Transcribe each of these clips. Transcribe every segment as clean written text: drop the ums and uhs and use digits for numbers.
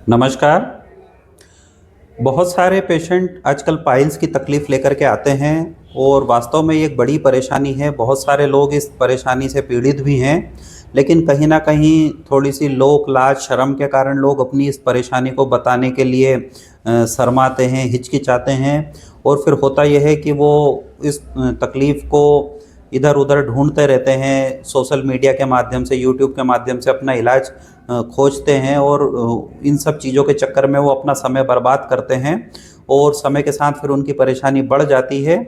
नमस्कार। बहुत सारे पेशेंट आजकल पाइल्स की तकलीफ़ लेकर के आते हैं और वास्तव में ये एक बड़ी परेशानी है। बहुत सारे लोग इस परेशानी से पीड़ित भी हैं, लेकिन कहीं न कहीं थोड़ी-सी लोक लाज, शर्म के कारण लोग अपनी इस परेशानी को बताने के लिए शर्माते हैं, हिचकिचाते हैं और फिर होता ये है कि वो इस तकलीफ़ को इधर-उधर ढूँढते रहते हैं, सोशल मीडिया के माध्यम से, यूट्यूब के माध्यम से अपना इलाज खोजते हैं और इन सब चीज़ों के चक्कर में वो अपना समय बर्बाद करते हैं और समय के साथ फिर उनकी परेशानी बढ़ जाती है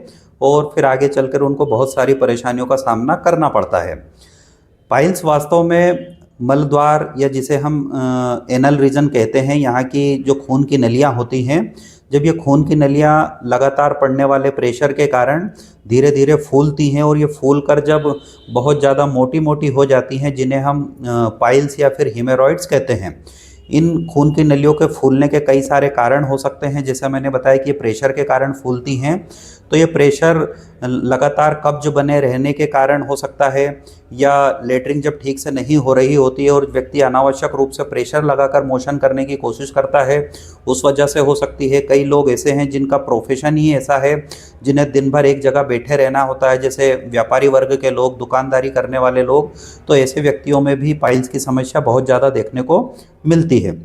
और फिर आगे चलकर उनको बहुत सारी परेशानियों का सामना करना पड़ता है। पाइल्स वास्तव में मलद्वार या जिसे हम एनल रीजन कहते हैं, यहाँ की जो खून की नलियाँ होती हैं, जब ये खून की नलियाँ लगातार पड़ने वाले प्रेशर के कारण धीरे-धीरे फूलती हैं और ये फूल कर जब बहुत ज़्यादा मोटी-मोटी हो जाती हैं, जिन्हें हम पाइल्स या फिर हीमोरॉइड्स कहते हैं। इन खून की नलियों के फूलने के कई सारे कारण हो सकते हैं, जैसा मैंने बताया कि ये प्रेशर के कारण फूलती हैं। तो ये प्रेशर लगातार कब्ज बने रहने के कारण हो सकता है या लेटरिन जब ठीक से नहीं हो रही होती है और व्यक्ति अनावश्यक रूप से प्रेशर लगाकर मोशन करने की कोशिश करता है, उस वजह से हो सकती है। कई लोग ऐसे हैं जिनका प्रोफेशन ही ऐसा है, जिन्हें दिन भर एक जगह बैठे रहना होता है, जैसे व्यापारी वर्ग के लोग, दुकानदारी करने वाले लोग, तो ऐसे व्यक्तियों में भी पाइल्स की समस्या बहुत ज़्यादा देखने को मिलती है।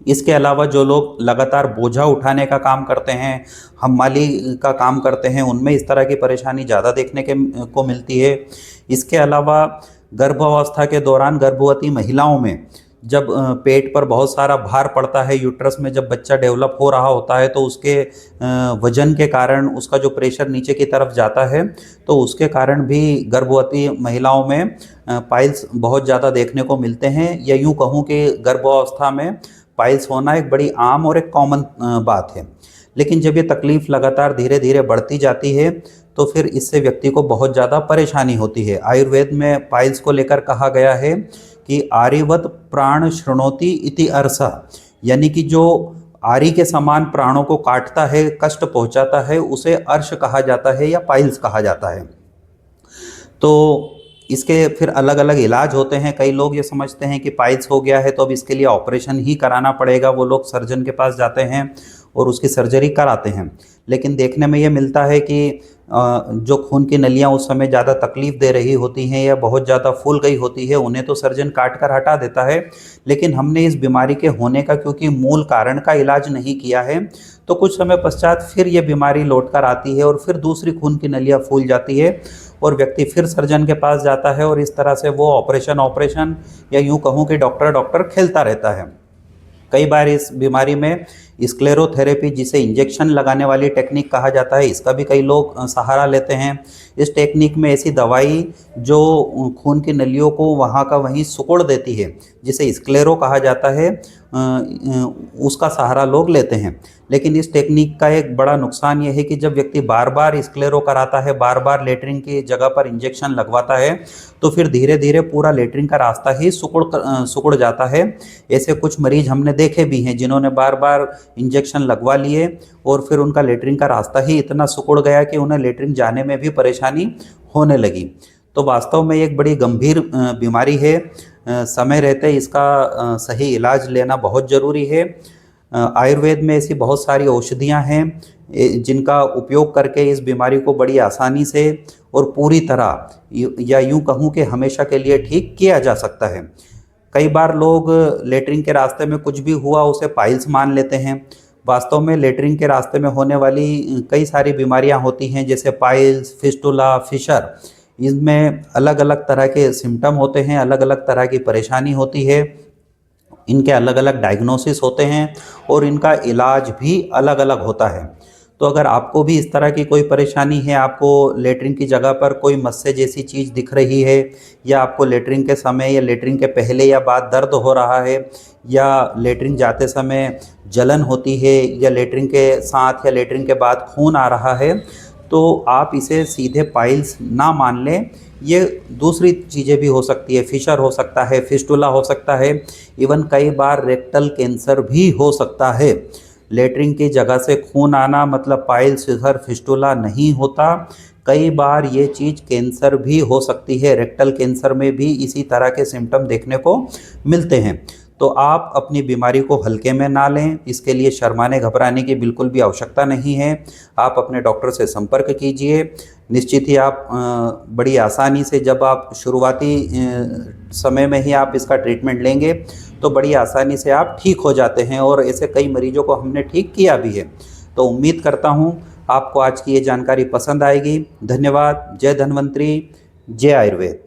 इसके अलावा जो लोग लगातार बोझा उठाने का काम करते हैं, हमाली का काम करते हैं, उनमें इस तरह की परेशानी ज़्यादा देखने के को मिलती है। इसके अलावा गर्भावस्था के दौरान गर्भवती महिलाओं में जब पेट पर बहुत सारा भार पड़ता है, यूट्रस में जब बच्चा डेवलप हो रहा होता है, तो उसके वजन के कारण उसका जो प्रेशर नीचे की तरफ जाता है, तो उसके कारण भी गर्भवती महिलाओं में पाइल्स बहुत ज़्यादा देखने को मिलते हैं। या यूँ कहूँ कि गर्भावस्था में पाइल्स होना एक बड़ी आम और एक कॉमन बात है। लेकिन जब ये तकलीफ़ लगातार धीरे-धीरे बढ़ती जाती है, तो फिर इससे व्यक्ति को बहुत ज़्यादा परेशानी होती है। आयुर्वेद में पाइल्स को लेकर कहा गया है कि आरिवत प्राण शृणोति इति अर्षः, यानी कि जो आरी के समान प्राणों को काटता है, कष्ट पहुँचाता है, उसे अर्श कहा जाता है या पाइल्स कहा जाता है। तो इसके फिर अलग-अलग इलाज होते हैं। कई लोग ये समझते हैं कि पाइल्स हो गया है तो अब इसके लिए ऑपरेशन ही कराना पड़ेगा। वो लोग सर्जन के पास जाते हैं और उसकी सर्जरी कराते हैं। लेकिन देखने में ये मिलता है कि जो खून की नलियाँ उस समय ज़्यादा तकलीफ़ दे रही होती हैं या बहुत ज़्यादा फूल गई होती है, उन्हें तो सर्जन काट कर हटा देता है। लेकिन हमने इस बीमारी के होने का क्योंकि मूल कारण का इलाज नहीं किया है, तो कुछ समय पश्चात फिर ये बीमारी लौट कर आती है और फिर दूसरी खून की नलियाँ फूल जाती है और व्यक्ति फिर सर्जन के पास जाता है और इस तरह से वो ऑपरेशन या यूँ कहूँ कि डॉक्टर खेलता रहता है। कई बार इस बीमारी में स्क्लेरोथेरेपी, जिसे इंजेक्शन लगाने वाली टेक्निक कहा जाता है, इसका भी कई लोग सहारा लेते हैं। इस टेक्निक में ऐसी दवाई जो खून की नलियों को वहाँ का वहीं सिकुड़ देती है, जिसे स्क्लेरो कहा जाता है, उसका सहारा लोग लेते हैं। लेकिन इस टेक्निक का एक बड़ा नुकसान ये है कि जब व्यक्ति बार-बार स्क्लेरो कराता है, बार-बार लेटरिन की जगह पर इंजेक्शन लगवाता है, तो फिर धीरे-धीरे पूरा लेटरिन का रास्ता ही सिकुड़ जाता है। ऐसे कुछ मरीज़ हमने देखे भी हैं जिन्होंने बार-बार इंजेक्शन लगवा लिए और फिर उनका लेटरिन का रास्ता ही इतना सिकुड़ गया कि उन्हें लेटरिन जाने में भी परेशानी होने लगी। तो वास्तव में एक बड़ी गंभीर बीमारी है। समय रहते इसका सही इलाज लेना बहुत ज़रूरी है। आयुर्वेद में ऐसी बहुत सारी औषधियाँ हैं जिनका उपयोग करके इस बीमारी को बड़ी आसानी से और पूरी तरह या यूँ कहूँ कि हमेशा के लिए ठीक किया जा सकता है। कई बार लोग लेटरिन के रास्ते में कुछ भी हुआ उसे पाइल्स मान लेते हैं। वास्तव में लेटरिन के रास्ते में होने वाली कई सारी बीमारियां होती हैं, जैसे पाइल्स, फिस्टुला, फिशर। इनमें अलग-अलग तरह के सिम्टम होते हैं, अलग-अलग तरह की परेशानी होती है। इनके अलग-अलग डायग्नोसिस होते हैं और इनका इलाज भी अलग-अलग होता है। तो अगर आपको भी इस तरह की कोई परेशानी है, आपको लेटरिन की जगह पर कोई मस्से जैसी चीज़ दिख रही है, या आपको लेटरिन के समय या लेटरिन के पहले या बाद दर्द हो रहा है, या लेटरिन जाते समय जलन होती है, या लेटरिन के साथ या लेटरिन के बाद खून आ रहा है, तो आप इसे सीधे पाइल्स ना मान लें। ये दूसरी चीज़ें भी हो सकती है, फिशर हो सकता है, फिस्टुला हो सकता है, इवन कई बार रेक्टल कैंसर भी हो सकता है। लेटरिन की जगह से खून आना मतलब पाइल्स, फिशर, फिस्टुला नहीं होता। कई बार ये चीज़ कैंसर भी हो सकती है। रेक्टल कैंसर में भी इसी तरह के सिम्टम देखने को मिलते हैं। तो आप अपनी बीमारी को हल्के में ना लें। इसके लिए शर्माने घबराने की बिल्कुल भी आवश्यकता नहीं है। आप अपने डॉक्टर से संपर्क कीजिए। निश्चित ही आप बड़ी आसानी से, जब आप शुरुआती समय में ही आप इसका ट्रीटमेंट लेंगे तो बड़ी आसानी से आप ठीक हो जाते हैं, और ऐसे कई मरीजों को हमने ठीक किया भी है। तो उम्मीद करता हूँ आपको आज की ये जानकारी पसंद आएगी। धन्यवाद। जय धन्वंतरी, जय आयुर्वेद।